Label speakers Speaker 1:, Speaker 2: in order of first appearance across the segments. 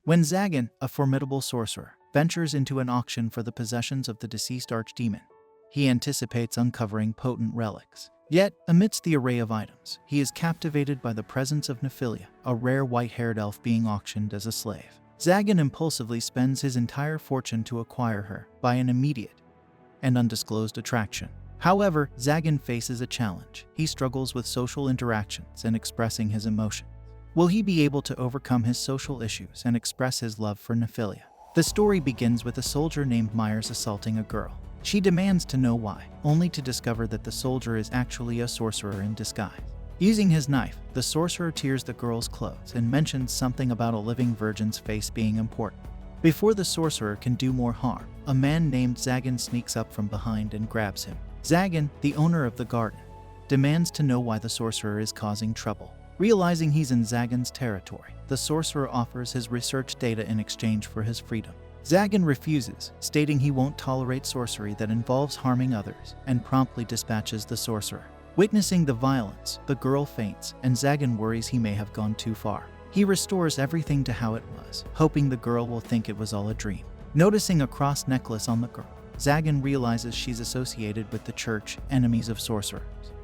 Speaker 1: When Zagan, a formidable sorcerer, ventures into an auction for the possessions of the deceased archdemon, he anticipates uncovering potent relics. Yet, amidst the array of items, he is captivated by the presence of Nephilia, a rare white-haired elf being auctioned as a slave. Zagan impulsively spends his entire fortune to acquire her by an immediate and undisclosed attraction. However, Zagan faces a challenge. He struggles with social interactions and expressing his emotions. Will he be able to overcome his social issues and express his love for Nephilia? The story begins with a soldier named Myers assaulting a girl. She demands to know why, only to discover that the soldier is actually a sorcerer in disguise. Using his knife, the sorcerer tears the girl's clothes and mentions something about a living virgin's face being important. Before the sorcerer can do more harm, a man named Zagan sneaks up from behind and grabs him. Zagan, the owner of the garden, demands to know why the sorcerer is causing trouble. Realizing he's in Zagan's territory, the sorcerer offers his research data in exchange for his freedom. Zagan refuses, stating he won't tolerate sorcery that involves harming others, and promptly dispatches the sorcerer. Witnessing the violence, the girl faints, and Zagan worries he may have gone too far. He restores everything to how it was, hoping the girl will think it was all a dream. Noticing a cross necklace on the girl, Zagan realizes she's associated with the church, enemies of sorcerers.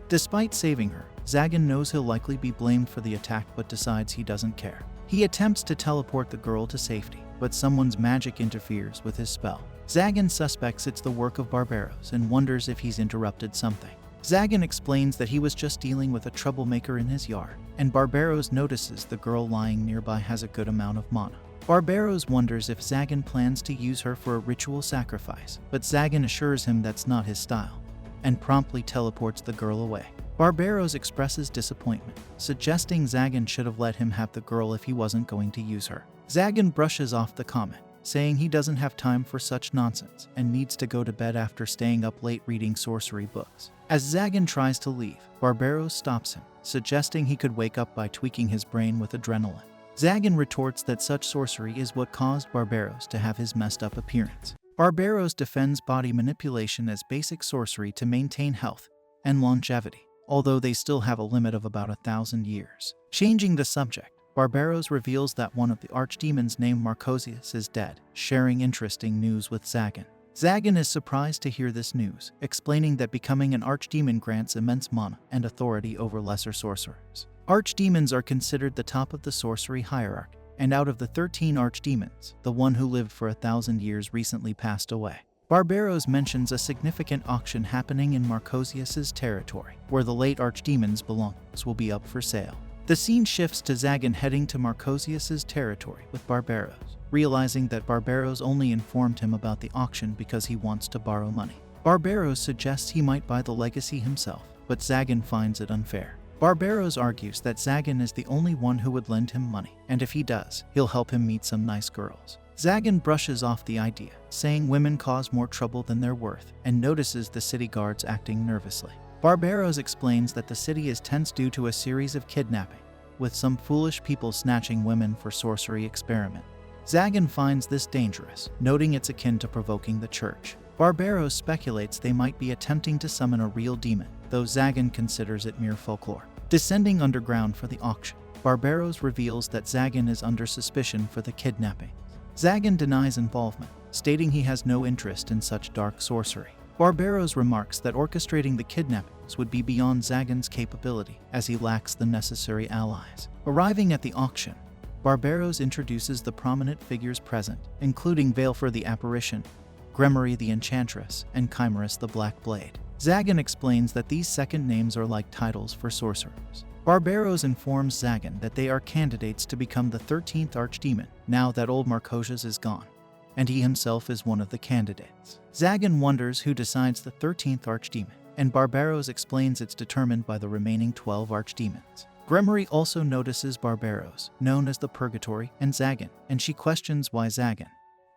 Speaker 1: Despite saving her, Zagan knows he'll likely be blamed for the attack but decides he doesn't care. He attempts to teleport the girl to safety, but someone's magic interferes with his spell. Zagan suspects it's the work of Barbaros and wonders if he's interrupted something. Zagan explains that he was just dealing with a troublemaker in his yard, and Barbaros notices the girl lying nearby has a good amount of mana. Barbaros wonders if Zagan plans to use her for a ritual sacrifice, but Zagan assures him that's not his style, and promptly teleports the girl away. Barbaros expresses disappointment, suggesting Zagan should have let him have the girl if he wasn't going to use her. Zagan brushes off the comment, saying he doesn't have time for such nonsense and needs to go to bed after staying up late reading sorcery books. As Zagan tries to leave, Barbaros stops him, suggesting he could wake up by tweaking his brain with adrenaline. Zagan retorts that such sorcery is what caused Barbaros to have his messed up appearance. Barbaros defends body manipulation as basic sorcery to maintain health and longevity, although they still have a limit of about 1,000 years. Changing the subject, Barbaros reveals that one of the archdemons named Marcosius is dead, sharing interesting news with Zagan. Zagan is surprised to hear this news, explaining that becoming an archdemon grants immense mana and authority over lesser sorcerers. Archdemons are considered the top of the sorcery hierarchy, and out of the 13 archdemons, the one who lived for 1,000 years recently passed away. Barbaros mentions a significant auction happening in Marcosius's territory, where the late archdemons' belongings will be up for sale. The scene shifts to Zagan heading to Marcosius's territory with Barbaros, realizing that Barbaros only informed him about the auction because he wants to borrow money. Barbaros suggests he might buy the legacy himself, but Zagan finds it unfair. Barbaros argues that Zagan is the only one who would lend him money, and if he does, he'll help him meet some nice girls. Zagan brushes off the idea, saying women cause more trouble than they're worth, and notices the city guards acting nervously. Barbaros explains that the city is tense due to a series of kidnapping, with some foolish people snatching women for sorcery experiment. Zagan finds this dangerous, noting it's akin to provoking the church. Barbaros speculates they might be attempting to summon a real demon, though Zagan considers it mere folklore. Descending underground for the auction, Barbaros reveals that Zagan is under suspicion for the kidnapping. Zagan denies involvement, stating he has no interest in such dark sorcery. Barbaros remarks that orchestrating the kidnappings would be beyond Zagan's capability, as he lacks the necessary allies. Arriving at the auction, Barbaros introduces the prominent figures present, including Valefor the Apparition, Gremory the Enchantress, and Chimerus the Black Blade. Zagan explains that these second names are like titles for sorcerers. Barbaros informs Zagan that they are candidates to become the 13th archdemon, now that old Marcosius is gone, and he himself is one of the candidates. Zagan wonders who decides the 13th archdemon, and Barbaros explains it's determined by the remaining 12 archdemons. Gremory also notices Barbaros, known as the Purgatory, and Zagan, and she questions why Zagan,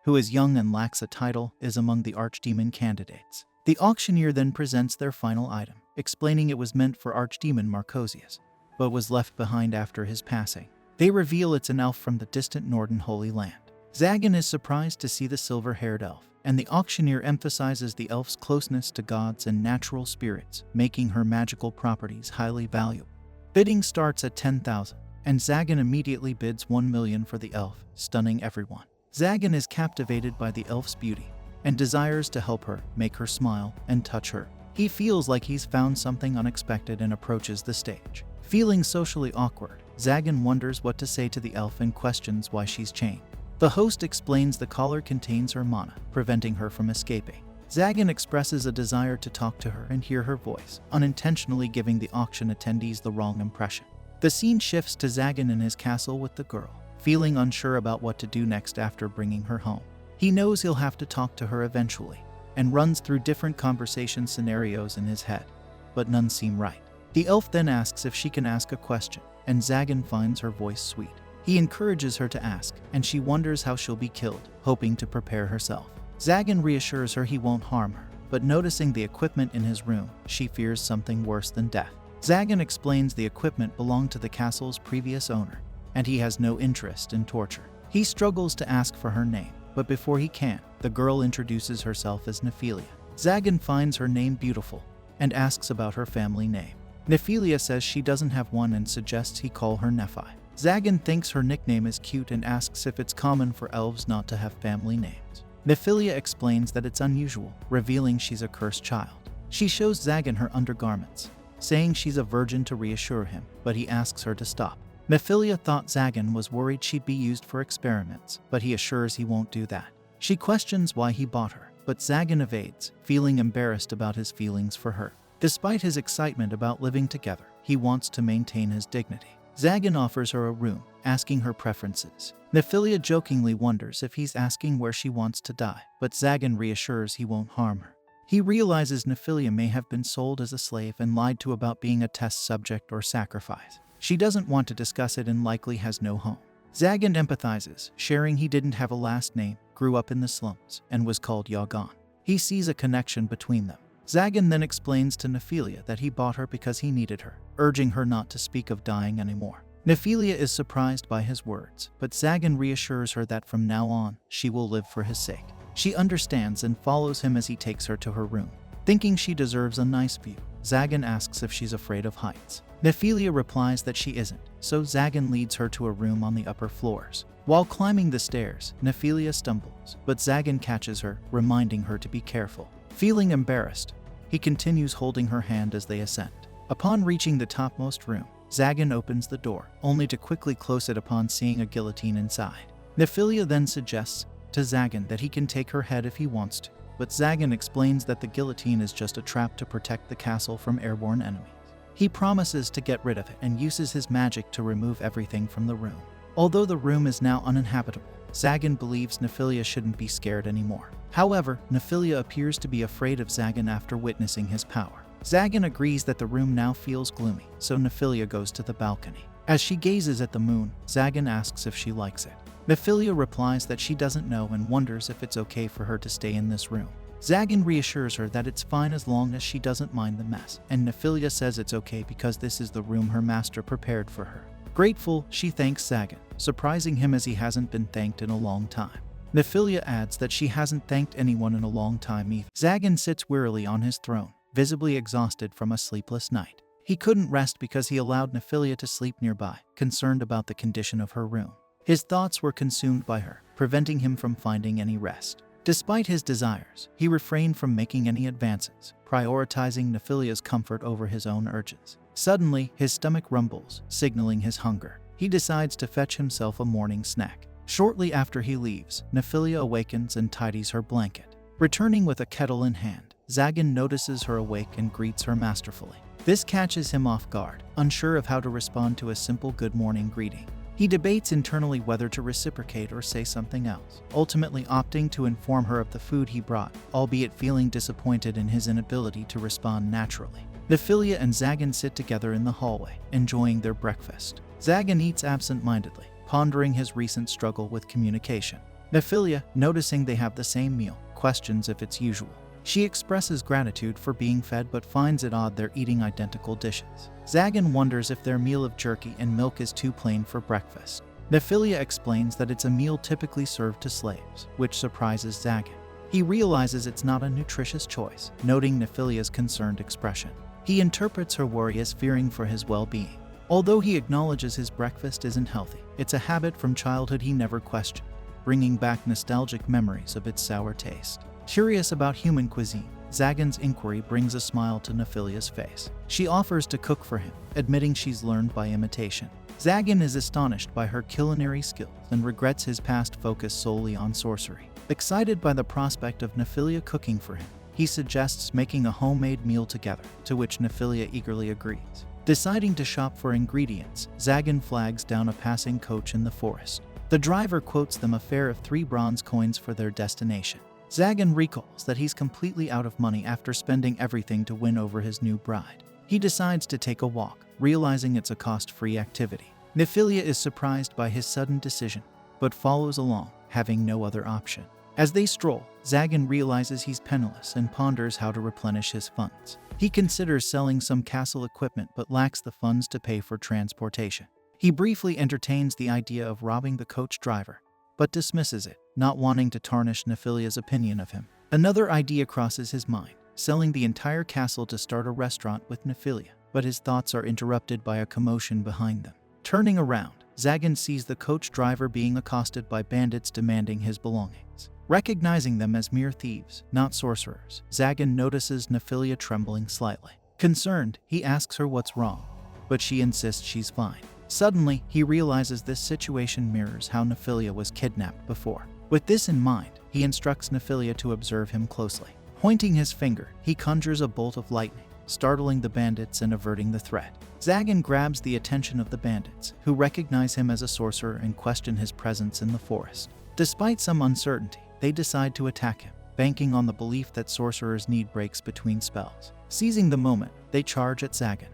Speaker 1: who is young and lacks a title, is among the archdemon candidates. The auctioneer then presents their final item, explaining it was meant for Archdemon Marcosius, but was left behind after his passing. They reveal it's an elf from the distant northern Holy Land. Zagan is surprised to see the silver-haired elf, and the auctioneer emphasizes the elf's closeness to gods and natural spirits, making her magical properties highly valuable. Bidding starts at 10,000, and Zagan immediately bids 1 million for the elf, stunning everyone. Zagan is captivated by the elf's beauty and desires to help her, make her smile, and touch her. He feels like he's found something unexpected and approaches the stage. Feeling socially awkward, Zagan wonders what to say to the elf and questions why she's chained. The host explains the collar contains her mana, preventing her from escaping. Zagan expresses a desire to talk to her and hear her voice, unintentionally giving the auction attendees the wrong impression. The scene shifts to Zagan in his castle with the girl, feeling unsure about what to do next after bringing her home. He knows he'll have to talk to her eventually, and runs through different conversation scenarios in his head, but none seem right. The elf then asks if she can ask a question, and Zagan finds her voice sweet. He encourages her to ask, and she wonders how she'll be killed, hoping to prepare herself. Zagan reassures her he won't harm her, but noticing the equipment in his room, she fears something worse than death. Zagan explains the equipment belonged to the castle's previous owner, and he has no interest in torture. He struggles to ask for her name, but before he can, the girl introduces herself as Nephilia. Zagan finds her name beautiful and asks about her family name. Nephilia says she doesn't have one and suggests he call her Nephi. Zagan thinks her nickname is cute and asks if it's common for elves not to have family names. Nephilia explains that it's unusual, revealing she's a cursed child. She shows Zagan her undergarments, saying she's a virgin to reassure him, but he asks her to stop. Nephilia thought Zagan was worried she'd be used for experiments, but he assures he won't do that. She questions why he bought her, but Zagan evades, feeling embarrassed about his feelings for her. Despite his excitement about living together, he wants to maintain his dignity. Zagan offers her a room, asking her preferences. Nephilia jokingly wonders if he's asking where she wants to die, but Zagan reassures he won't harm her. He realizes Nephilia may have been sold as a slave and lied to about being a test subject or sacrifice. She doesn't want to discuss it and likely has no home. Zagan empathizes, sharing he didn't have a last name, grew up in the slums, and was called Yagan. He sees a connection between them. Zagan then explains to Nephilia that he bought her because he needed her, urging her not to speak of dying anymore. Nephilia is surprised by his words, but Zagan reassures her that from now on, she will live for his sake. She understands and follows him as he takes her to her room. Thinking she deserves a nice view, Zagan asks if she's afraid of heights. Nephilia replies that she isn't, so Zagan leads her to a room on the upper floors. While climbing the stairs, Nephilia stumbles, but Zagan catches her, reminding her to be careful. Feeling embarrassed, he continues holding her hand as they ascend. Upon reaching the topmost room, Zagan opens the door, only to quickly close it upon seeing a guillotine inside. Nephilia then suggests to Zagan that he can take her head if he wants to, but Zagan explains that the guillotine is just a trap to protect the castle from airborne enemies. He promises to get rid of it and uses his magic to remove everything from the room. Although the room is now uninhabitable, Zagan believes Nephilia shouldn't be scared anymore. However, Nephilia appears to be afraid of Zagan after witnessing his power. Zagan agrees that the room now feels gloomy, so Nephilia goes to the balcony. As she gazes at the moon, Zagan asks if she likes it. Nephilia replies that she doesn't know and wonders if it's okay for her to stay in this room. Zagan reassures her that it's fine as long as she doesn't mind the mess, and Nephilia says it's okay because this is the room her master prepared for her. Grateful, she thanks Zagan, surprising him as he hasn't been thanked in a long time. Nephilia adds that she hasn't thanked anyone in a long time either. Zagan sits wearily on his throne, visibly exhausted from a sleepless night. He couldn't rest because he allowed Nephilia to sleep nearby, concerned about the condition of her room. His thoughts were consumed by her, preventing him from finding any rest. Despite his desires, he refrained from making any advances, prioritizing Nephilia's comfort over his own urges. Suddenly, his stomach rumbles, signaling his hunger. He decides to fetch himself a morning snack. Shortly after he leaves, Nephilia awakens and tidies her blanket. Returning with a kettle in hand, Zagan notices her awake and greets her masterfully. This catches him off guard, unsure of how to respond to a simple good morning greeting. He debates internally whether to reciprocate or say something else, ultimately opting to inform her of the food he brought, albeit feeling disappointed in his inability to respond naturally. Nephilia and Zagan sit together in the hallway, enjoying their breakfast. Zagan eats absent-mindedly, pondering his recent struggle with communication. Nephilia, noticing they have the same meal, questions if it's usual. She expresses gratitude for being fed but finds it odd they're eating identical dishes. Zagan wonders if their meal of jerky and milk is too plain for breakfast. Nephilia explains that it's a meal typically served to slaves, which surprises Zagan. He realizes it's not a nutritious choice, noting Nephilia's concerned expression. He interprets her worry as fearing for his well-being. Although he acknowledges his breakfast isn't healthy, it's a habit from childhood he never questioned, bringing back nostalgic memories of its sour taste. Curious about human cuisine, Zagan's inquiry brings a smile to Nephilia's face. She offers to cook for him, admitting she's learned by imitation. Zagan is astonished by her culinary skills and regrets his past focus solely on sorcery. Excited by the prospect of Nephilia cooking for him, he suggests making a homemade meal together, to which Nephilia eagerly agrees. Deciding to shop for ingredients, Zagan flags down a passing coach in the forest. The driver quotes them a fare of 3 bronze coins for their destination. Zagan recalls that he's completely out of money after spending everything to win over his new bride. He decides to take a walk, realizing it's a cost-free activity. Nephilia is surprised by his sudden decision, but follows along, having no other option. As they stroll, Zagan realizes he's penniless and ponders how to replenish his funds. He considers selling some castle equipment but lacks the funds to pay for transportation. He briefly entertains the idea of robbing the coach driver, but dismisses it, not wanting to tarnish Nephilia's opinion of him. Another idea crosses his mind, selling the entire castle to start a restaurant with Nephilia, but his thoughts are interrupted by a commotion behind them. Turning around, Zagan sees the coach driver being accosted by bandits demanding his belongings. Recognizing them as mere thieves, not sorcerers, Zagan notices Nephilia trembling slightly. Concerned, he asks her what's wrong, but she insists she's fine. Suddenly, he realizes this situation mirrors how Nephilia was kidnapped before. With this in mind, he instructs Nephilia to observe him closely. Pointing his finger, he conjures a bolt of lightning, startling the bandits and averting the threat. Zagan grabs the attention of the bandits, who recognize him as a sorcerer and question his presence in the forest. Despite some uncertainty, they decide to attack him, banking on the belief that sorcerers need breaks between spells. Seizing the moment, they charge at Zagan,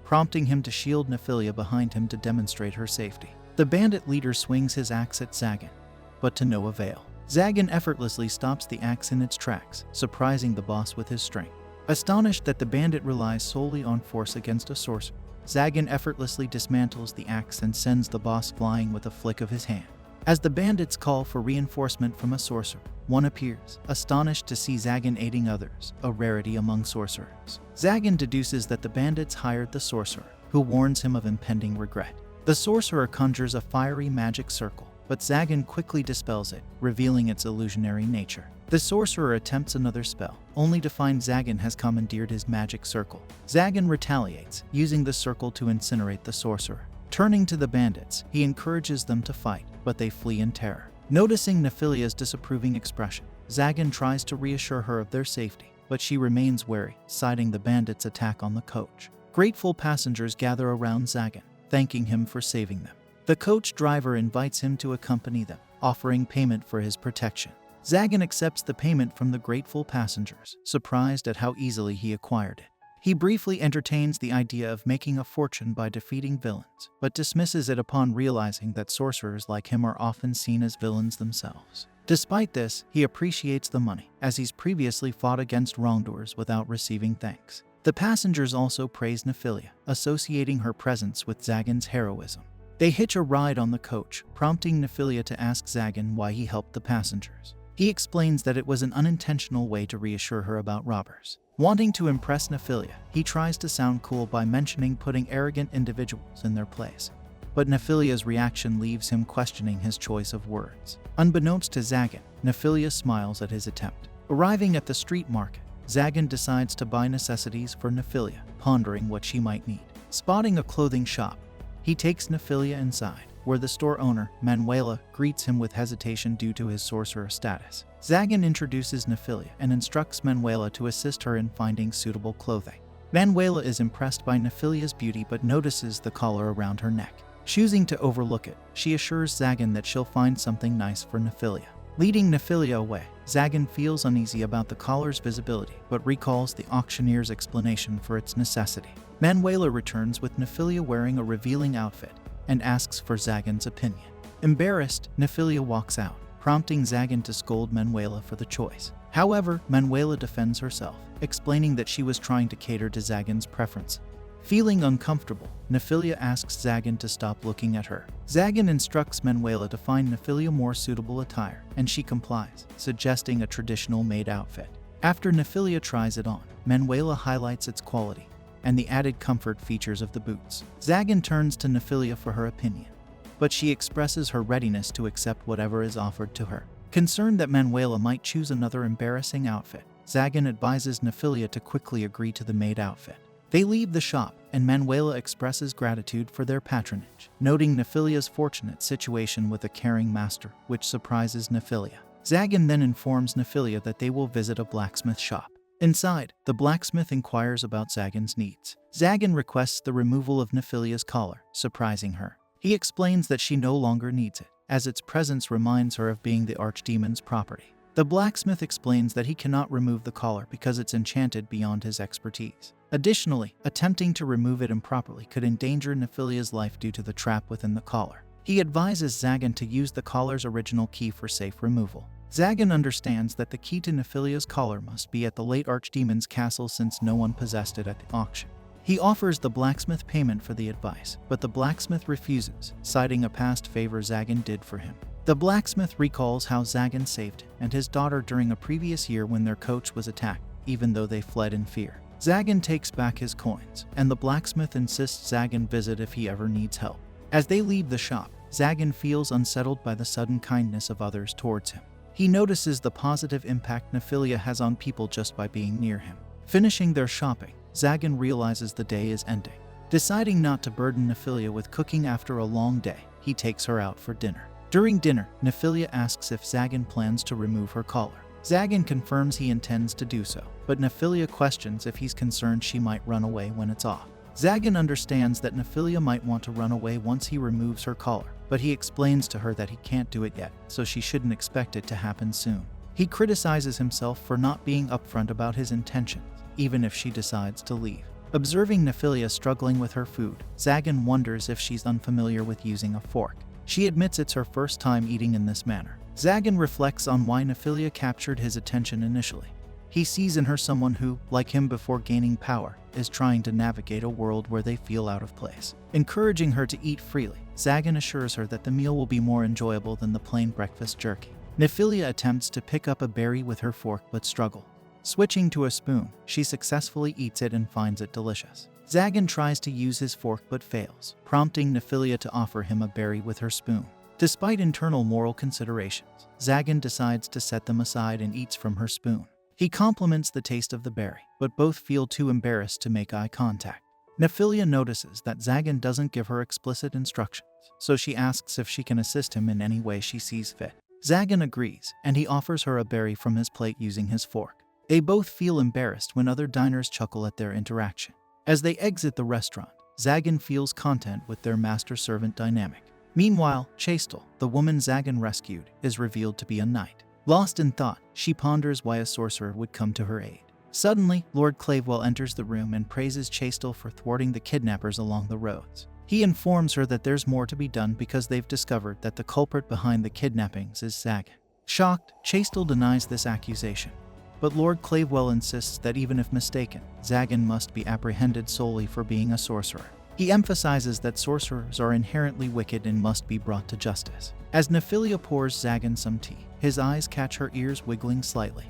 Speaker 1: prompting him to shield Nephilia behind him to demonstrate her safety. The bandit leader swings his axe at Zagan, but to no avail. Zagan effortlessly stops the axe in its tracks, surprising the boss with his strength. Astonished that the bandit relies solely on force against a sorcerer, Zagan effortlessly dismantles the axe and sends the boss flying with a flick of his hand. As the bandits call for reinforcement from a sorcerer, one appears, astonished to see Zagan aiding others, a rarity among sorcerers. Zagan deduces that the bandits hired the sorcerer, who warns him of impending regret. The sorcerer conjures a fiery magic circle, but Zagan quickly dispels it, revealing its illusionary nature. The sorcerer attempts another spell, only to find Zagan has commandeered his magic circle. Zagan retaliates, using the circle to incinerate the sorcerer. Turning to the bandits, he encourages them to fight, but they flee in terror. Noticing Nephilia's disapproving expression, Zagan tries to reassure her of their safety, but she remains wary, citing the bandits' attack on the coach. Grateful passengers gather around Zagan, thanking him for saving them. The coach driver invites him to accompany them, offering payment for his protection. Zagan accepts the payment from the grateful passengers, surprised at how easily he acquired it. He briefly entertains the idea of making a fortune by defeating villains, but dismisses it upon realizing that sorcerers like him are often seen as villains themselves. Despite this, he appreciates the money, as he's previously fought against wrongdoers without receiving thanks. The passengers also praise Nephilia, associating her presence with Zagan's heroism. They hitch a ride on the coach, prompting Nephilia to ask Zagan why he helped the passengers. He explains that it was an unintentional way to reassure her about robbers. Wanting to impress Nephilia, he tries to sound cool by mentioning putting arrogant individuals in their place. But Nephilia's reaction leaves him questioning his choice of words. Unbeknownst to Zagan, Nephilia smiles at his attempt. Arriving at the street market, Zagan decides to buy necessities for Nephilia, pondering what she might need. Spotting a clothing shop, he takes Nephilia inside, where the store owner, Manuela, greets him with hesitation due to his sorcerer status. Zagan introduces Nephilia and instructs Manuela to assist her in finding suitable clothing. Manuela is impressed by Nephilia's beauty but notices the collar around her neck. Choosing to overlook it, she assures Zagan that she'll find something nice for Nephilia. Leading Nephilia away, Zagan feels uneasy about the collar's visibility but recalls the auctioneer's explanation for its necessity. Manuela returns with Nephilia wearing a revealing outfit and asks for Zagan's opinion. Embarrassed, Nephilia walks out, prompting Zagan to scold Manuela for the choice. However, Manuela defends herself, explaining that she was trying to cater to Zagan's preference. Feeling uncomfortable, Nephilia asks Zagan to stop looking at her. Zagan instructs Manuela to find Nephilia more suitable attire, and she complies, suggesting a traditional maid outfit. After Nephilia tries it on, Manuela highlights its quality, and the added comfort features of the boots. Zagan turns to Nephilia for her opinion, but she expresses her readiness to accept whatever is offered to her. Concerned that Manuela might choose another embarrassing outfit, Zagan advises Nephilia to quickly agree to the maid outfit. They leave the shop, and Manuela expresses gratitude for their patronage, noting Nephilia's fortunate situation with a caring master, which surprises Nephilia. Zagan then informs Nephilia that they will visit a blacksmith shop. Inside, the blacksmith inquires about Zagan's needs. Zagan requests the removal of Nephilia's collar, surprising her. He explains that she no longer needs it, as its presence reminds her of being the Archdemon's property. The blacksmith explains that he cannot remove the collar because it's enchanted beyond his expertise. Additionally, attempting to remove it improperly could endanger Nephilia's life due to the trap within the collar. He advises Zagan to use the collar's original key for safe removal. Zagan understands that the key to Nephilia's collar must be at the late Archdemon's castle since no one possessed it at the auction. He offers the blacksmith payment for the advice, but the blacksmith refuses, citing a past favor Zagan did for him. The blacksmith recalls how Zagan saved him and his daughter during a previous year when their coach was attacked, even though they fled in fear. Zagan takes back his coins, and the blacksmith insists Zagan visit if he ever needs help. As they leave the shop, Zagan feels unsettled by the sudden kindness of others towards him. He notices the positive impact Nephilia has on people just by being near him. Finishing their shopping, Zagan realizes the day is ending. Deciding not to burden Nephilia with cooking after a long day, he takes her out for dinner. During dinner, Nephilia asks if Zagan plans to remove her collar. Zagan confirms he intends to do so, but Nephilia questions if he's concerned she might run away when it's off. Zagan understands that Nephilia might want to run away once he removes her collar, but he explains to her that he can't do it yet, so she shouldn't expect it to happen soon. He criticizes himself for not being upfront about his intentions, even if she decides to leave. Observing Nephilia struggling with her food, Zagan wonders if she's unfamiliar with using a fork. She admits it's her first time eating in this manner. Zagan reflects on why Nephilia captured his attention initially. He sees in her someone who, like him before gaining power, is trying to navigate a world where they feel out of place. Encouraging her to eat freely, Zagan assures her that the meal will be more enjoyable than the plain breakfast jerky. Nephilia attempts to pick up a berry with her fork but struggles. Switching to a spoon, she successfully eats it and finds it delicious. Zagan tries to use his fork but fails, prompting Nephilia to offer him a berry with her spoon. Despite internal moral considerations, Zagan decides to set them aside and eats from her spoon. He compliments the taste of the berry, but both feel too embarrassed to make eye contact. Nephilia notices that Zagan doesn't give her explicit instructions, so she asks if she can assist him in any way she sees fit. Zagan agrees, and he offers her a berry from his plate using his fork. They both feel embarrassed when other diners chuckle at their interaction. As they exit the restaurant, Zagan feels content with their master-servant dynamic. Meanwhile, Chastel, the woman Zagan rescued, is revealed to be a knight. Lost in thought, she ponders why a sorcerer would come to her aid. Suddenly, Lord Clavewell enters the room and praises Chastel for thwarting the kidnappers along the roads. He informs her that there's more to be done because they've discovered that the culprit behind the kidnappings is Zagan. Shocked, Chastel denies this accusation. But Lord Clavewell insists that even if mistaken, Zagan must be apprehended solely for being a sorcerer. He emphasizes that sorcerers are inherently wicked and must be brought to justice. As Nephilia pours Zagan some tea, his eyes catch her ears wiggling slightly,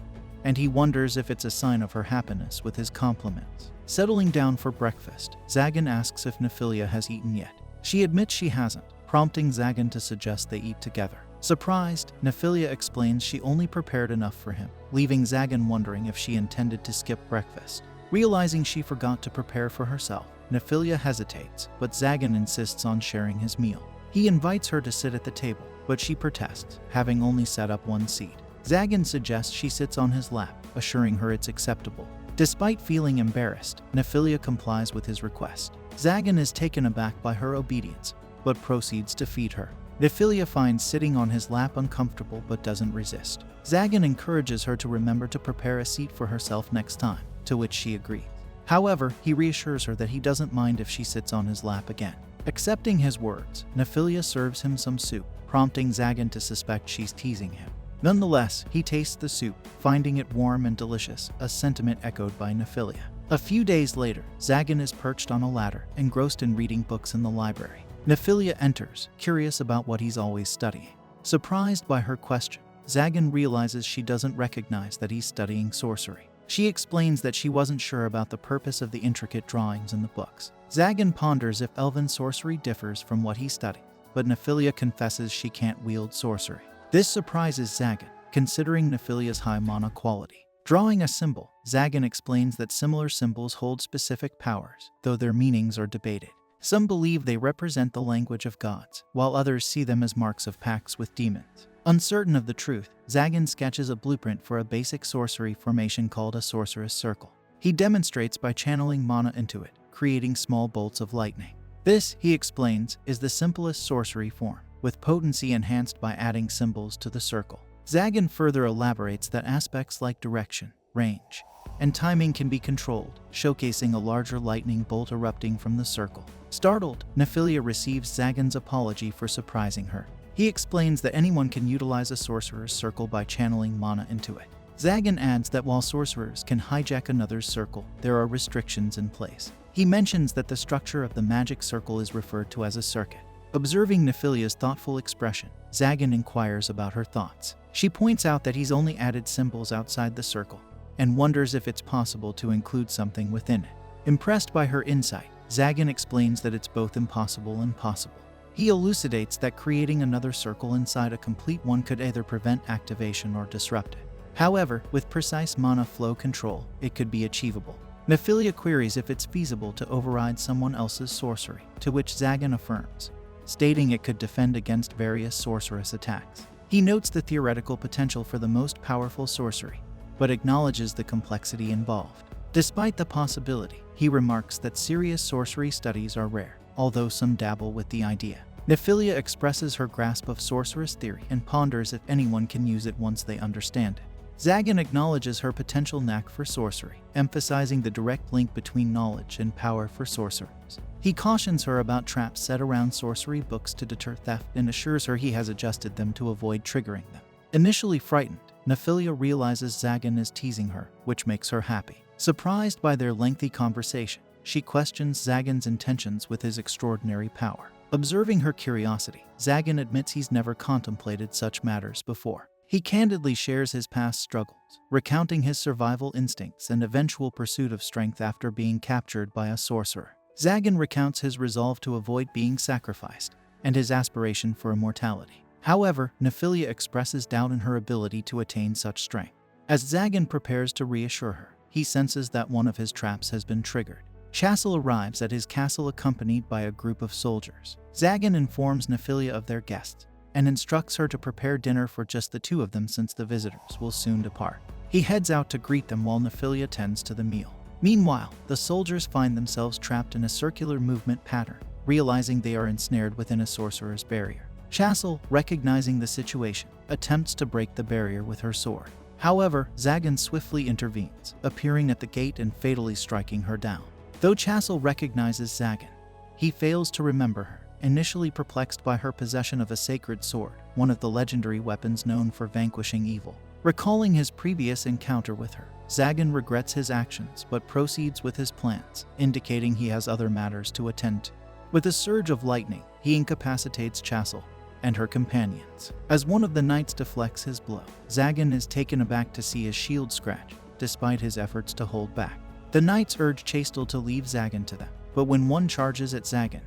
Speaker 1: and he wonders if it's a sign of her happiness with his compliments. Settling down for breakfast, Zagan asks if Nephilia has eaten yet. She admits she hasn't, prompting Zagan to suggest they eat together. Surprised, Nephilia explains she only prepared enough for him, leaving Zagan wondering if she intended to skip breakfast. Realizing she forgot to prepare for herself, Nephilia hesitates, but Zagan insists on sharing his meal. He invites her to sit at the table, but she protests, having only set up one seat. Zagan suggests she sits on his lap, assuring her it's acceptable. Despite feeling embarrassed, Nephilia complies with his request. Zagan is taken aback by her obedience, but proceeds to feed her. Nephilia finds sitting on his lap uncomfortable but doesn't resist. Zagan encourages her to remember to prepare a seat for herself next time, to which she agrees. However, he reassures her that he doesn't mind if she sits on his lap again. Accepting his words, Nephilia serves him some soup, prompting Zagan to suspect she's teasing him. Nonetheless, he tastes the soup, finding it warm and delicious, a sentiment echoed by Nephilia. A few days later, Zagan is perched on a ladder, engrossed in reading books in the library. Nephilia enters, curious about what he's always studying. Surprised by her question, Zagan realizes she doesn't recognize that he's studying sorcery. She explains that she wasn't sure about the purpose of the intricate drawings in the books. Zagan ponders if elven sorcery differs from what he studied, but Nephilia confesses she can't wield sorcery. This surprises Zagan, considering Nephilia's high mana quality. Drawing a symbol, Zagan explains that similar symbols hold specific powers, though their meanings are debated. Some believe they represent the language of gods, while others see them as marks of pacts with demons. Uncertain of the truth, Zagan sketches a blueprint for a basic sorcery formation called a sorceress circle. He demonstrates by channeling mana into it, creating small bolts of lightning. This, he explains, is the simplest sorcery form, with potency enhanced by adding symbols to the circle. Zagan further elaborates that aspects like direction, range, and timing can be controlled, showcasing a larger lightning bolt erupting from the circle. Startled, Nephilia receives Zagan's apology for surprising her. He explains that anyone can utilize a sorcerer's circle by channeling mana into it. Zagan adds that while sorcerers can hijack another's circle, there are restrictions in place. He mentions that the structure of the magic circle is referred to as a circuit. Observing Nephilia's thoughtful expression, Zagan inquires about her thoughts. She points out that he's only added symbols outside the circle, and wonders if it's possible to include something within it. Impressed by her insight, Zagan explains that it's both impossible and possible. He elucidates that creating another circle inside a complete one could either prevent activation or disrupt it. However, with precise mana flow control, it could be achievable. Nephilia queries if it's feasible to override someone else's sorcery, to which Zagan affirms, stating it could defend against various sorceress attacks. He notes the theoretical potential for the most powerful sorcery, but acknowledges the complexity involved. Despite the possibility, he remarks that serious sorcery studies are rare, although some dabble with the idea. Nephilia expresses her grasp of sorceress theory and ponders if anyone can use it once they understand it. Zagan acknowledges her potential knack for sorcery, emphasizing the direct link between knowledge and power for sorcerers. He cautions her about traps set around sorcery books to deter theft and assures her he has adjusted them to avoid triggering them. Initially frightened, Nephilia realizes Zagan is teasing her, which makes her happy. Surprised by their lengthy conversation, she questions Zagan's intentions with his extraordinary power. Observing her curiosity, Zagan admits he's never contemplated such matters before. He candidly shares his past struggles, recounting his survival instincts and eventual pursuit of strength after being captured by a sorcerer. Zagan recounts his resolve to avoid being sacrificed and his aspiration for immortality. However, Nephilia expresses doubt in her ability to attain such strength. As Zagan prepares to reassure her, he senses that one of his traps has been triggered. Chassel arrives at his castle accompanied by a group of soldiers. Zagan informs Nephilia of their guests and instructs her to prepare dinner for just the two of them since the visitors will soon depart. He heads out to greet them while Nephilia tends to the meal. Meanwhile, the soldiers find themselves trapped in a circular movement pattern, realizing they are ensnared within a sorcerer's barrier. Chassel, recognizing the situation, attempts to break the barrier with her sword. However, Zagan swiftly intervenes, appearing at the gate and fatally striking her down. Though Chassel recognizes Zagan, he fails to remember her, initially perplexed by her possession of a sacred sword, one of the legendary weapons known for vanquishing evil. Recalling his previous encounter with her, Zagan regrets his actions but proceeds with his plans, indicating he has other matters to attend to. With a surge of lightning, he incapacitates Chassel and her companions. As one of the knights deflects his blow, Zagan is taken aback to see his shield scratch, despite his efforts to hold back. The knights urge Chassel to leave Zagan to them, but when one charges at Zagan,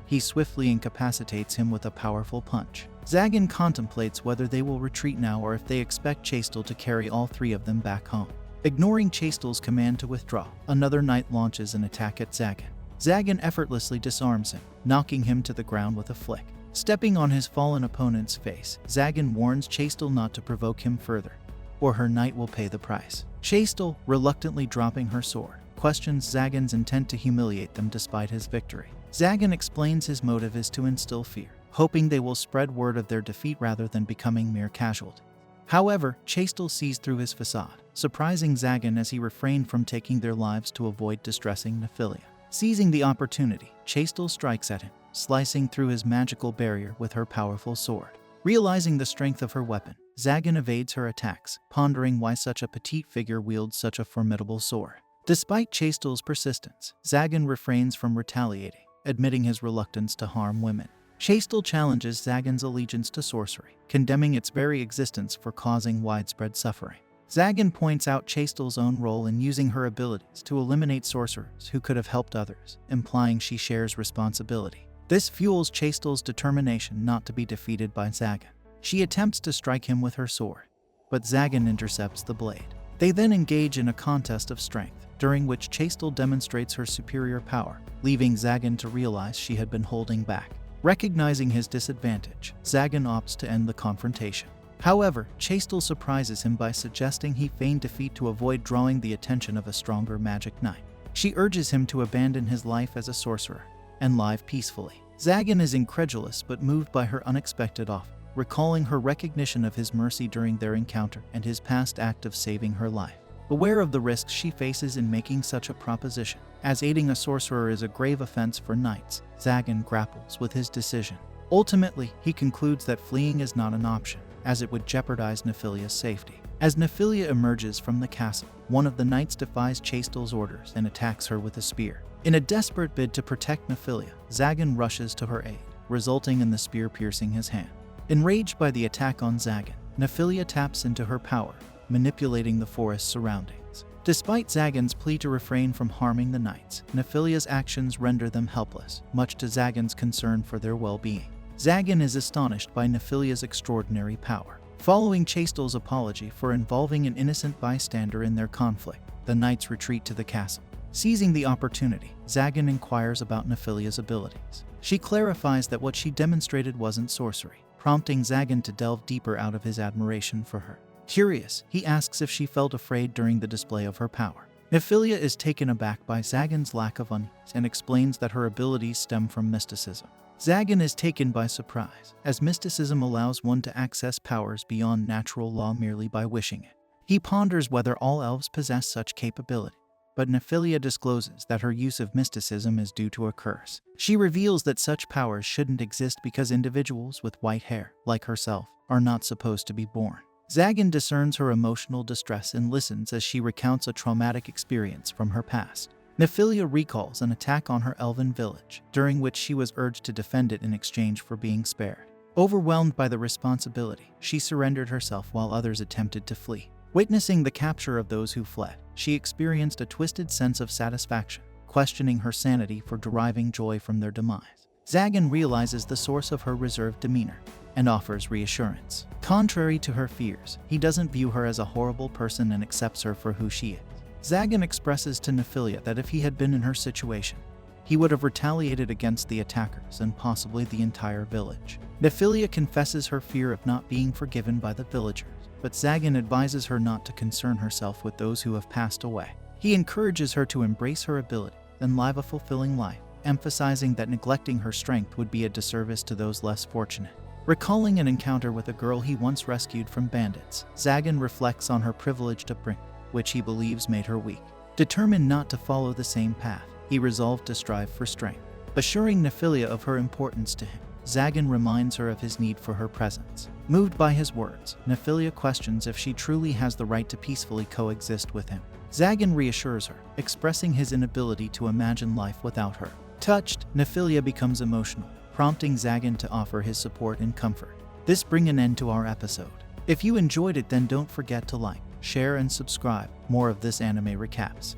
Speaker 1: he swiftly incapacitates him with a powerful punch. Zagan contemplates whether they will retreat now or if they expect Chassel to carry all three of them back home. Ignoring Chastel's command to withdraw, another knight launches an attack at Zagan. Zagan effortlessly disarms him, knocking him to the ground with a flick. Stepping on his fallen opponent's face, Zagan warns Chassel not to provoke him further, or her knight will pay the price. Chassel, reluctantly dropping her sword, questions Zagan's intent to humiliate them despite his victory. Zagan explains his motive is to instill fear, hoping they will spread word of their defeat rather than becoming mere casualties. However, Chassel sees through his facade, surprising Zagan as he refrained from taking their lives to avoid distressing Nephilia. Seizing the opportunity, Chassel strikes at him, slicing through his magical barrier with her powerful sword. Realizing the strength of her weapon, Zagan evades her attacks, pondering why such a petite figure wields such a formidable sword. Despite Chastel's persistence, Zagan refrains from retaliating, admitting his reluctance to harm women. Chassel challenges Zagan's allegiance to sorcery, condemning its very existence for causing widespread suffering. Zagan points out Chastel's own role in using her abilities to eliminate sorcerers who could have helped others, implying she shares responsibility. This fuels Chastel's determination not to be defeated by Zagan. She attempts to strike him with her sword, but Zagan intercepts the blade. They then engage in a contest of strength, during which Chastel demonstrates her superior power, leaving Zagan to realize she had been holding back. Recognizing his disadvantage, Zagan opts to end the confrontation. However, Chastel surprises him by suggesting he feign defeat to avoid drawing the attention of a stronger magic knight. She urges him to abandon his life as a sorcerer and live peacefully. Zagan is incredulous but moved by her unexpected offer, recalling her recognition of his mercy during their encounter and his past act of saving her life. Aware of the risks she faces in making such a proposition, as aiding a sorcerer is a grave offense for knights, Zagan grapples with his decision. Ultimately, he concludes that fleeing is not an option, as it would jeopardize Nephilia's safety. As Nephilia emerges from the castle, one of the knights defies Chastel's orders and attacks her with a spear. In a desperate bid to protect Nephilia, Zagan rushes to her aid, resulting in the spear piercing his hand. Enraged by the attack on Zagan, Nephilia taps into her power, manipulating the forest's surroundings. Despite Zagan's plea to refrain from harming the knights, Nephilia's actions render them helpless, much to Zagan's concern for their well-being. Zagan is astonished by Nephilia's extraordinary power. Following Chastel's apology for involving an innocent bystander in their conflict, the knights retreat to the castle. Seizing the opportunity, Zagan inquires about Nephilia's abilities. She clarifies that what she demonstrated wasn't sorcery, prompting Zagan to delve deeper out of his admiration for her. Curious, he asks if she felt afraid during the display of her power. Nephilia is taken aback by Zagan's lack of unease and explains that her abilities stem from mysticism. Zagan is taken by surprise, as mysticism allows one to access powers beyond natural law merely by wishing it. He ponders whether all elves possess such capability, but Nephilia discloses that her use of mysticism is due to a curse. She reveals that such powers shouldn't exist because individuals with white hair, like herself, are not supposed to be born. Zagan discerns her emotional distress and listens as she recounts a traumatic experience from her past. Nephilia recalls an attack on her elven village, during which she was urged to defend it in exchange for being spared. Overwhelmed by the responsibility, she surrendered herself while others attempted to flee. Witnessing the capture of those who fled, she experienced a twisted sense of satisfaction, questioning her sanity for deriving joy from their demise. Zagan realizes the source of her reserved demeanor and offers reassurance. Contrary to her fears, he doesn't view her as a horrible person and accepts her for who she is. Zagan expresses to Nephilia that if he had been in her situation, he would have retaliated against the attackers and possibly the entire village. Nephilia confesses her fear of not being forgiven by the villagers, but Zagan advises her not to concern herself with those who have passed away. He encourages her to embrace her ability and live a fulfilling life, emphasizing that neglecting her strength would be a disservice to those less fortunate. Recalling an encounter with a girl he once rescued from bandits, Zagan reflects on her privileged upbringing, which he believes made her weak. Determined not to follow the same path, he resolved to strive for strength. Assuring Nephilia of her importance to him, Zagan reminds her of his need for her presence. Moved by his words, Nephilia questions if she truly has the right to peacefully coexist with him. Zagan reassures her, expressing his inability to imagine life without her. Touched, Nephilia becomes emotional, prompting Zagan to offer his support and comfort. This brings an end to our episode. If you enjoyed it, then don't forget to like, share, and subscribe. More of this anime recaps.